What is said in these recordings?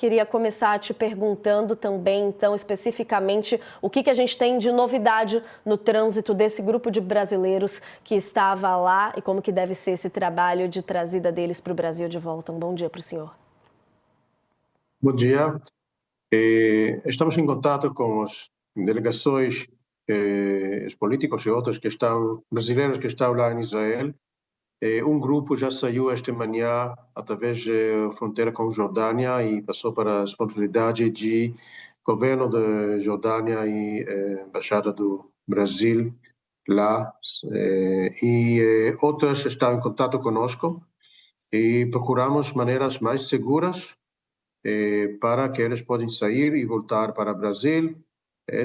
Queria começar te perguntando também, então, especificamente, o que a gente tem de novidade no trânsito desse grupo de brasileiros que estava lá e como que deve ser esse trabalho de trazida deles para o Brasil de volta. Um bom dia para o senhor. Bom dia. Estamos em contato com as delegações, os políticos e outros brasileiros que estão lá em Israel. Um grupo já saiu esta manhã através da fronteira com Jordânia e passou para a responsabilidade de governo da Jordânia e embaixada do Brasil lá. Outras estão em contato conosco e procuramos maneiras mais seguras para que eles podem sair e voltar para o Brasil.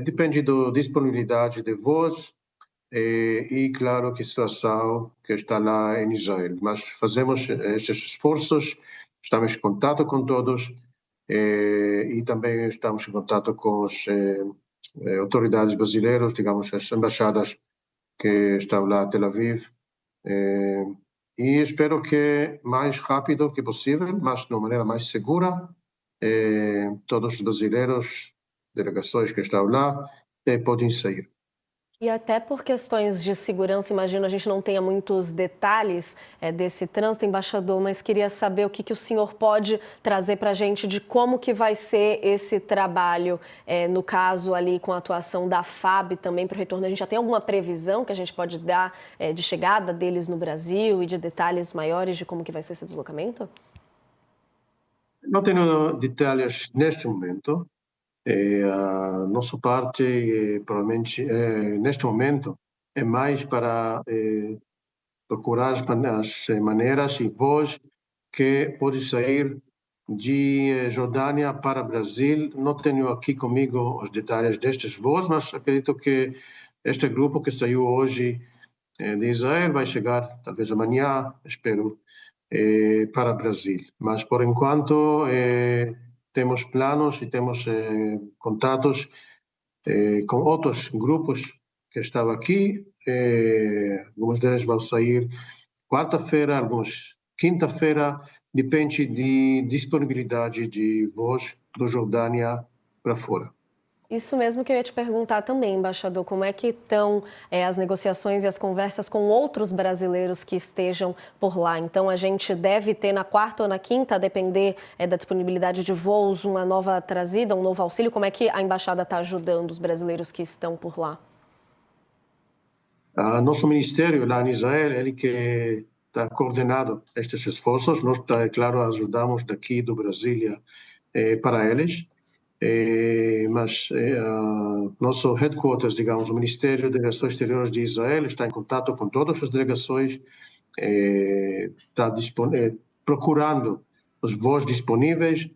Depende da disponibilidade de voos e, claro, que a situação que está lá em Israel. Mas fazemos estes esforços, estamos em contato com todos e também estamos em contato com as autoridades brasileiras, digamos, as embaixadas que estão lá em Tel Aviv. E espero que mais rápido que possível, mas de uma maneira mais segura, todos os brasileiros, delegações que estão lá, podem sair. E até por questões de segurança, imagino a gente não tenha muitos detalhes desse trânsito, embaixador, mas queria saber o que o senhor pode trazer para a gente de como que vai ser esse trabalho, no caso ali com a atuação da FAB também para o retorno. A gente já tem alguma previsão que a gente pode dar de chegada deles no Brasil e de detalhes maiores de como que vai ser esse deslocamento? Não tenho detalhes neste momento. A nossa parte, provavelmente, neste momento, é mais para procurar as maneiras e voos que podem sair de Jordânia para Brasil. Não tenho aqui comigo os detalhes destes voos, mas acredito que este grupo que saiu hoje de Israel vai chegar, talvez amanhã, espero, para o Brasil. Mas, por enquanto, temos planos e temos contatos com outros grupos que estavam aqui. Alguns deles vão sair quarta-feira, alguns quinta-feira, depende de disponibilidade de voos do Jordânia para fora. Isso mesmo que eu ia te perguntar também, embaixador, como é que estão as negociações e as conversas com outros brasileiros que estejam por lá? Então, a gente deve ter na quarta ou na quinta, a depender da disponibilidade de voos, uma nova trazida, um novo auxílio? Como é que a embaixada está ajudando os brasileiros que estão por lá? Nosso ministério lá em Israel, ele que está coordenando estes esforços. Nós, claro, ajudamos daqui do Brasília para eles. Mas nosso headquarters, digamos, o Ministério de Relações Exteriores de Israel está em contato com todas as delegações, está procurando os voos disponíveis,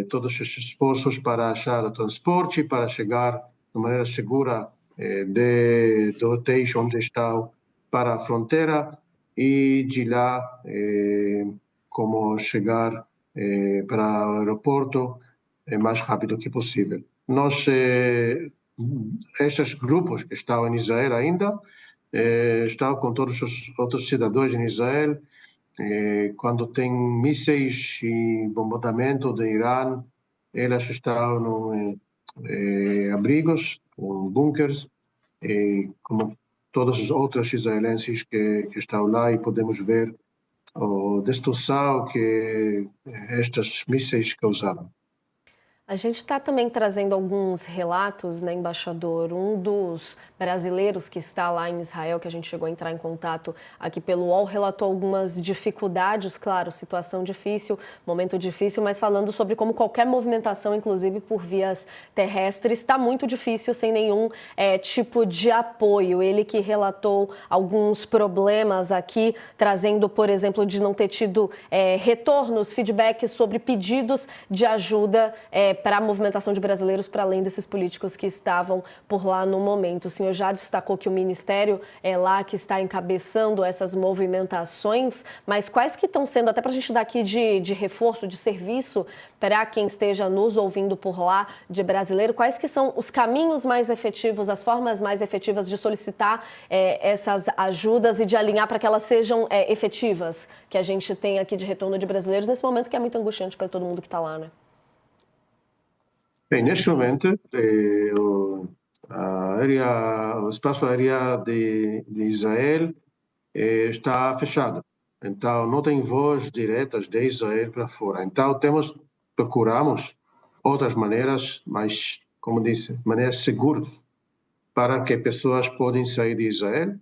todos esses esforços para achar o transporte, para chegar de maneira segura do hotéis onde estão para a fronteira e de lá como chegar para o aeroporto mais rápido que possível. Estes grupos que estão em Israel ainda, estão com todos os outros cidadãos em Israel. Quando tem mísseis e bombardamento do Irã, elas estão em abrigos, em bunkers, como todos os outros israelenses que estão lá, e podemos ver a destruição que estes mísseis causaram. A gente está também trazendo alguns relatos, né, embaixador? Um dos brasileiros que está lá em Israel, que a gente chegou a entrar em contato aqui pelo UOL, relatou algumas dificuldades, claro, situação difícil, momento difícil, mas falando sobre como qualquer movimentação, inclusive por vias terrestres, está muito difícil sem nenhum tipo de apoio. Ele que relatou alguns problemas aqui, trazendo, por exemplo, de não ter tido retornos, feedbacks sobre pedidos de ajuda para a movimentação de brasileiros para além desses políticos que estavam por lá no momento. O senhor já destacou que o Ministério é lá que está encabeçando essas movimentações, mas quais que estão sendo, até para a gente dar aqui de reforço, de serviço para quem esteja nos ouvindo por lá de brasileiro, quais que são os caminhos mais efetivos, as formas mais efetivas de solicitar essas ajudas e de alinhar para que elas sejam efetivas, que a gente tem aqui de retorno de brasileiros nesse momento que é muito angustiante para todo mundo que está lá, né? Bem, neste momento, o espaço aéreo de Israel está fechado. Então, não tem voos diretas de Israel para fora. Então, procuramos outras maneiras, mas, como disse, maneiras seguras para que pessoas podem sair de Israel.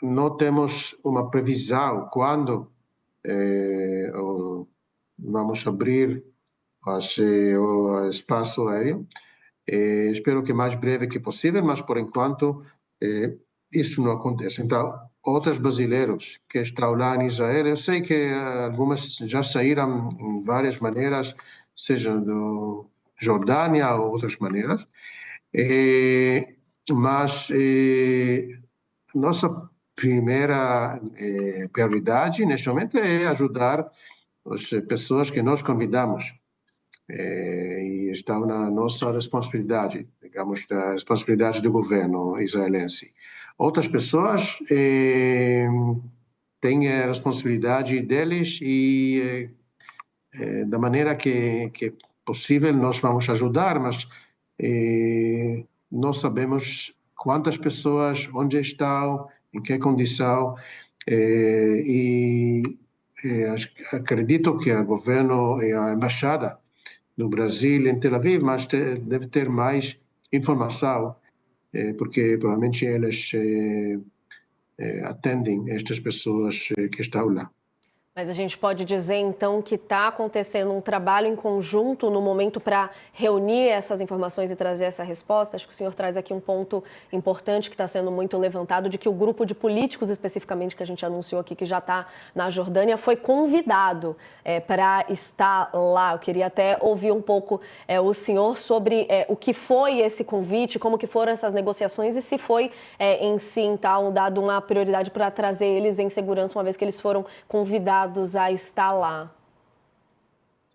Não temos uma previsão quando vamos abrir o espaço aéreo. Espero que mais breve que possível, mas por enquanto isso não acontece. Então, outros brasileiros que estão lá em Israel, eu sei que algumas já saíram em várias maneiras, seja do Jordânia ou outras maneiras, mas nossa primeira prioridade neste momento é ajudar as pessoas que nós convidamos e está na nossa responsabilidade, digamos, da responsabilidade do governo israelense. Outras pessoas têm a responsabilidade deles e da maneira que possível nós vamos ajudar, mas não sabemos quantas pessoas, onde estão, em que condição, e acredito que o governo e a embaixada no Brasil, em Tel Aviv, mas deve ter mais informação, porque provavelmente eles atendem estas pessoas que estão lá. Mas a gente pode dizer, então, que está acontecendo um trabalho em conjunto no momento para reunir essas informações e trazer essa resposta? Acho que o senhor traz aqui um ponto importante que está sendo muito levantado, de que o grupo de políticos, especificamente, que a gente anunciou aqui, que já está na Jordânia, foi convidado para estar lá. Eu queria até ouvir um pouco o senhor sobre o que foi esse convite, como que foram essas negociações e se foi, em si, então, dado uma prioridade para trazer eles em segurança, uma vez que eles foram convidados a estar lá.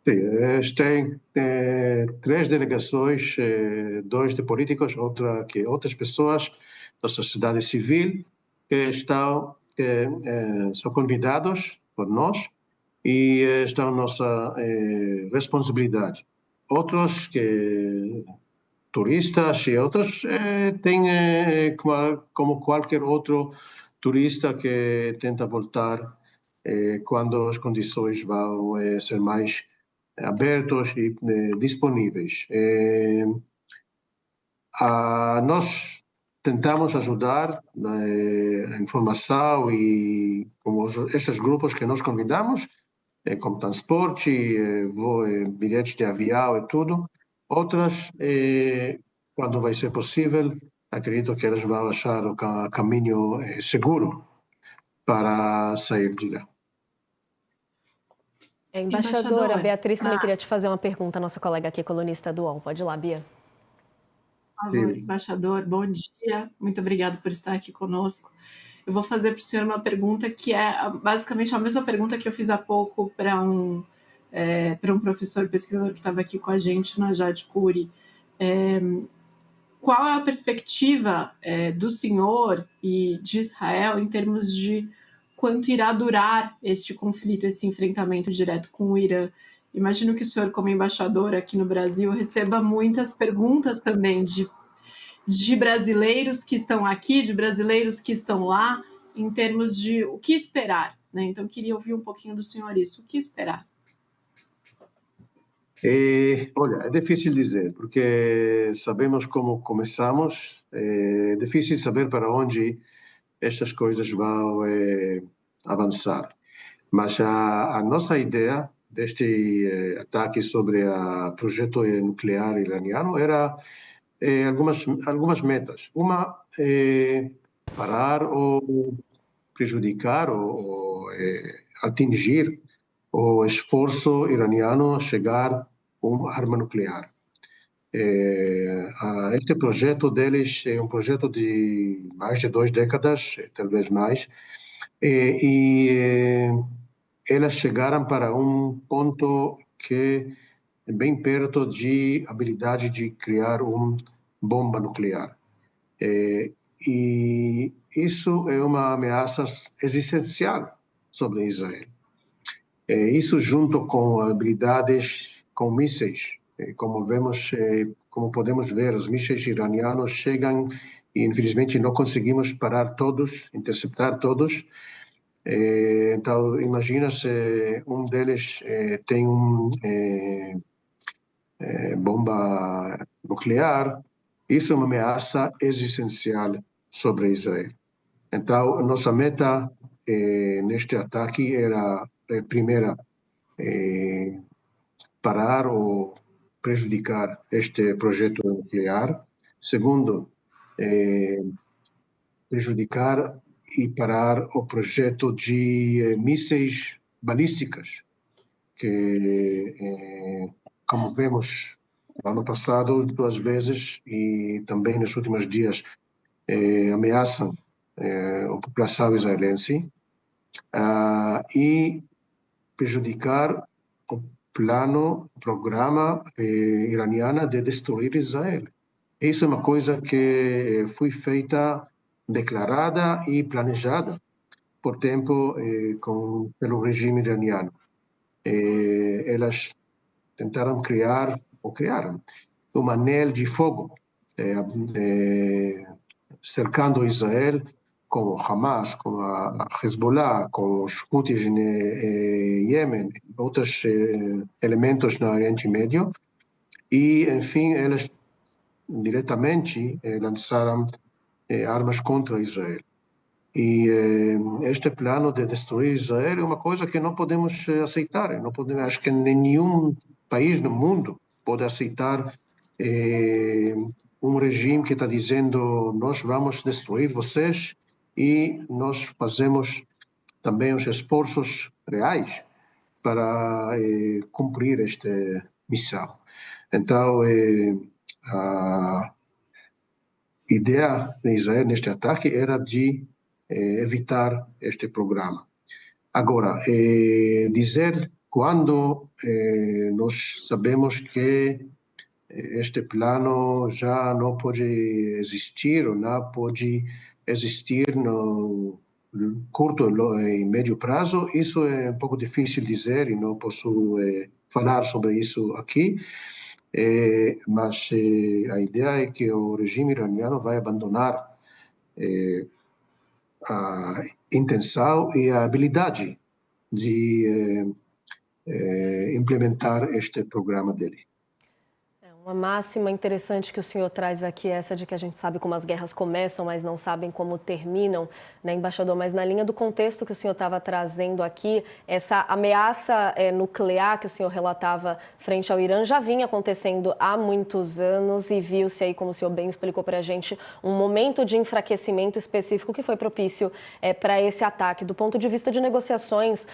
Sim, tem 3 delegações, 2 de políticos, outras pessoas da sociedade civil que são convidados por nós e estão na nossa responsabilidade. Outros turistas e outros têm, como qualquer outro turista que tenta voltar quando as condições vão ser mais abertas e disponíveis. Nós tentamos ajudar a informação e como estes grupos que nós convidamos, como transporte, bilhetes de avião e tudo. Outras, quando vai ser possível, acredito que elas vão achar o caminho seguro para sair de lá. Embaixadora, a Beatriz também queria te fazer uma pergunta, nossa colega aqui, colunista do UOL. Pode ir lá, Bia. Por favor, embaixador, bom dia. Muito obrigada por estar aqui conosco. Eu vou fazer para o senhor uma pergunta que é basicamente a mesma pergunta que eu fiz há pouco para um professor pesquisador que estava aqui com a gente, Najat Kuri. Qual é a perspectiva do senhor e de Israel em termos de quanto irá durar este conflito, esse enfrentamento direto com o Irã? Imagino que o senhor, como embaixador aqui no Brasil, receba muitas perguntas também de brasileiros que estão aqui, de brasileiros que estão lá, em termos de o que esperar, né? Então, queria ouvir um pouquinho do senhor isso. O que esperar? Olha, é difícil dizer, porque sabemos como começamos, é difícil saber para onde estas coisas vão avançar. Mas a nossa ideia deste ataque sobre o projeto nuclear iraniano era algumas metas. Uma é parar ou prejudicar ou atingir o esforço iraniano a chegar uma arma nuclear. Este projeto deles é um projeto de mais de 2 décadas, talvez mais, e elas chegaram para um ponto que é bem perto de habilidade de criar uma bomba nuclear. E isso é uma ameaça existencial sobre Israel. Isso junto com habilidades com mísseis, como podemos ver, os mísseis iranianos chegam e infelizmente não conseguimos parar todos, interceptar todos. Então, imagina se um deles tem uma bomba nuclear, isso é uma ameaça existencial sobre Israel. Então, nossa meta neste ataque era, primeira, parar ou prejudicar este projeto nuclear. Segundo, prejudicar e parar o projeto de mísseis balísticas, que, como vemos no ano passado 2 vezes e também nos últimos dias, ameaçam a população israelense, e prejudicar o programa iraniano de destruir Israel. Isso é uma coisa que foi feita, declarada e planejada por tempo pelo regime iraniano. Elas tentaram criaram um anel de fogo cercando Israel com o Hamas, com a Hezbollah, com os Houthis em Iêmen, outros elementos no Oriente Médio, e, enfim, elas diretamente lançaram armas contra Israel. E este plano de destruir Israel é uma coisa que não podemos aceitar. Não podemos, acho que nenhum país no mundo pode aceitar um regime que está dizendo nós vamos destruir vocês e nós fazemos também os esforços reais para cumprir esta missão. Então, a ideia de Israel neste ataque era de evitar este programa. Agora, dizer quando nós sabemos que este plano já não pode existir ou não pode existir no curto e médio prazo, isso é um pouco difícil dizer e não posso falar sobre isso aqui, mas a ideia é que o regime iraniano vai abandonar a intenção e a habilidade de implementar este programa dele. Uma máxima interessante que o senhor traz aqui é essa de que a gente sabe como as guerras começam, mas não sabem como terminam, né, embaixador? Mas na linha do contexto que o senhor estava trazendo aqui, essa ameaça nuclear que o senhor relatava frente ao Irã já vinha acontecendo há muitos anos e viu-se aí, como o senhor bem explicou para a gente, um momento de enfraquecimento específico que foi propício para esse ataque. Do ponto de vista de negociações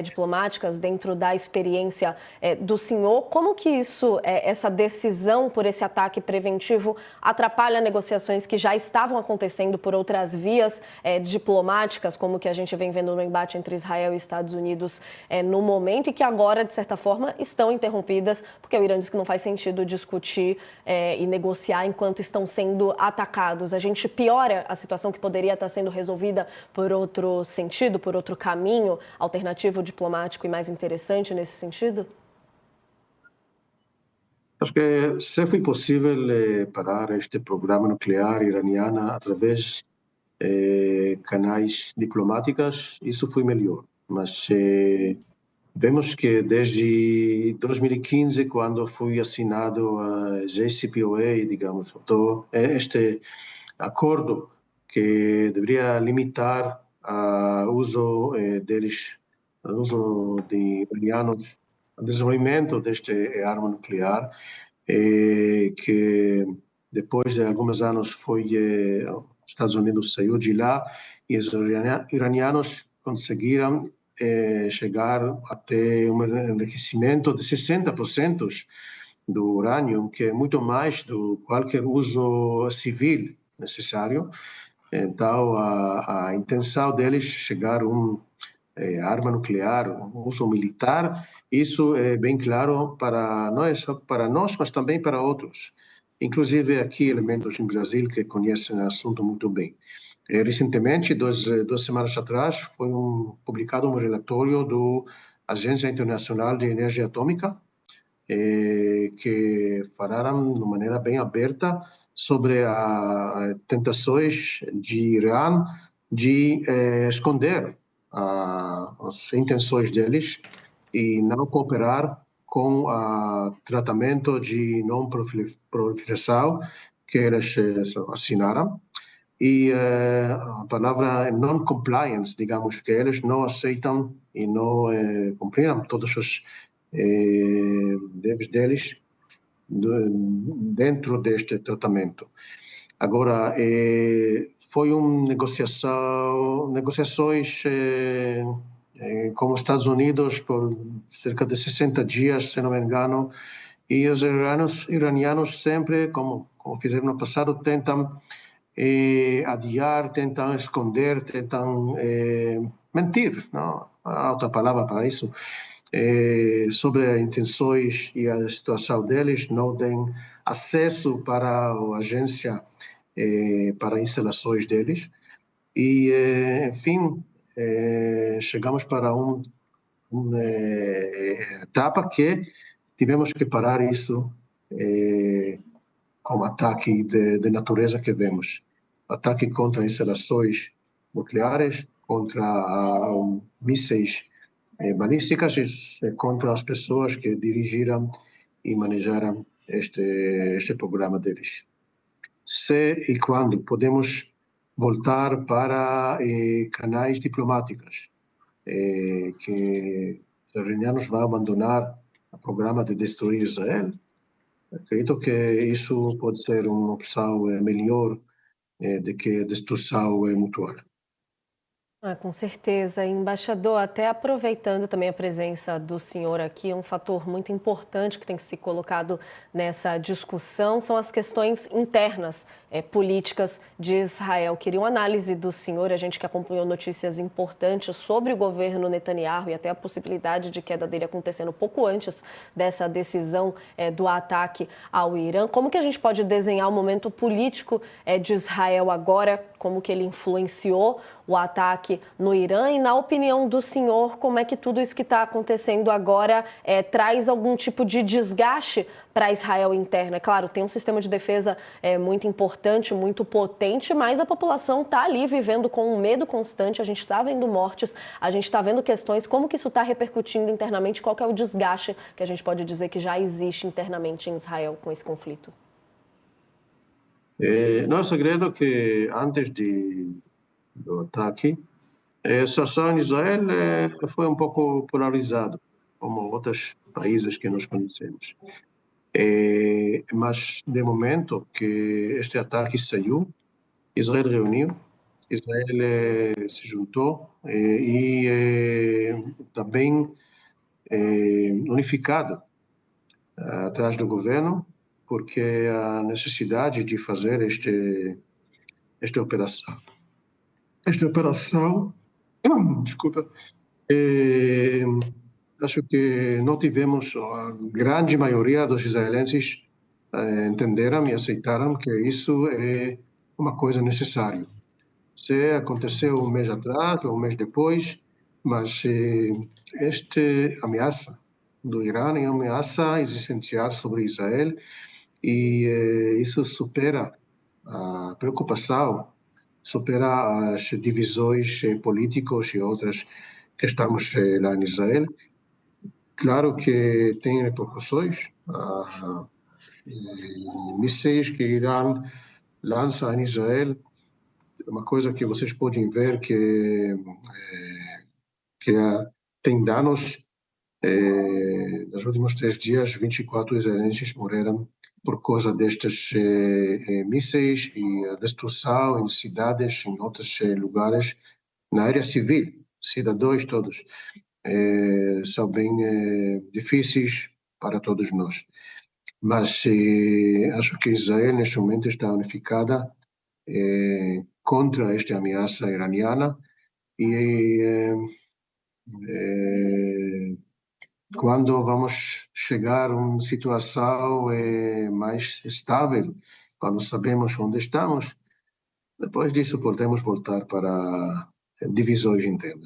diplomáticas dentro da experiência do senhor, como que isso, essa decisão por esse ataque preventivo atrapalha negociações que já estavam acontecendo por outras vias diplomáticas, como que a gente vem vendo no embate entre Israel e Estados Unidos no momento, e que agora, de certa forma, estão interrompidas, porque o Irã diz que não faz sentido discutir e negociar enquanto estão sendo atacados. A gente piora a situação que poderia estar sendo resolvida por outro sentido, por outro caminho alternativo diplomático e mais interessante nesse sentido? Acho que se foi possível parar este programa nuclear iraniano através de canais diplomáticos, isso foi melhor. Mas vemos que desde 2015, quando foi assinado a JCPOA, digamos, este acordo que deveria limitar o uso deles, o uso de iranianos, o desenvolvimento desta arma nuclear, que depois de alguns anos os Estados Unidos saiu de lá e os iranianos conseguiram chegar até um enriquecimento de 60% do urânio, que é muito mais do qualquer uso civil necessário. Então, a intenção deles chegar a uma arma nuclear, um uso militar, isso é bem claro para não é só para nós, mas também para outros. Inclusive aqui elementos em Brasil que conhecem o assunto muito bem. Recentemente, duas semanas atrás, foi publicado um relatório do Agência Internacional de Energia Atômica, que falaram de maneira bem aberta sobre as tentações de Irã de esconder as intenções deles e não cooperar com o tratamento de não proliferação que eles assinaram. E a palavra non-compliance, digamos, que eles não aceitam e não cumpriram todos os deveres deles dentro deste tratamento. Agora, foi uma negociações com os Estados Unidos por cerca de 60 dias, se não me engano, e os iranianos sempre, como fizeram no passado, tentam adiar, tentam esconder, tentam mentir, não há outra palavra para isso, sobre as intenções e a situação deles, não têm acesso para a agência, para instalações deles, e, enfim, chegamos para uma etapa que tivemos que parar isso com ataque de natureza que vemos. Ataque contra instalações nucleares, contra mísseis balísticas e contra as pessoas que dirigiram e manejaram este programa deles. Se e quando podemos voltar para canais diplomáticos, que os iranianos vão abandonar o programa de destruir Israel, acredito que isso pode ser uma opção melhor do que a destruição mutual. Com certeza, embaixador, até aproveitando também a presença do senhor aqui, um fator muito importante que tem que ser colocado nessa discussão são as questões internas, políticas de Israel. Queria uma análise do senhor, a gente que acompanhou notícias importantes sobre o governo Netanyahu e até a possibilidade de queda dele acontecendo pouco antes dessa decisão do ataque ao Irã. Como que a gente pode desenhar o momento político de Israel agora, como que ele influenciou o ataque no Irã e, na opinião do senhor, como é que tudo isso que está acontecendo agora traz algum tipo de desgaste para Israel interno? É claro, tem um sistema de defesa muito importante, muito potente, mas a população está ali vivendo com um medo constante, a gente está vendo mortes, a gente está vendo questões, como que isso está repercutindo internamente, qual que é o desgaste que a gente pode dizer que já existe internamente em Israel com esse conflito? Não é segredo que antes do ataque, a situação em Israel foi um pouco polarizada, como outros países que nós conhecemos. Mas, de momento que este ataque saiu, Israel reuniu, Israel se juntou e também unificado atrás do governo, porque a necessidade de fazer esta operação, desculpa, acho que não tivemos, a grande maioria dos israelenses entenderam e aceitaram que isso é uma coisa necessária. Se aconteceu um mês atrás ou um mês depois, mas esta ameaça do Irã é uma ameaça existencial sobre Israel e isso supera a preocupação, supera as divisões políticas e outras que estamos lá em Israel. Claro que tem repercussões, mísseis que Irã lança em Israel, uma coisa que vocês podem ver que tem danos. Nos últimos 3 dias, 24 israelenses morreram por causa destes mísseis e a destruição em cidades, em outros lugares, na área civil, cidadãos todos, são bem difíceis para todos nós. Mas acho que Israel, neste momento, está unificada contra esta ameaça iraniana e quando vamos chegar a uma situação mais estável, quando sabemos onde estamos, depois disso podemos voltar para divisões internas.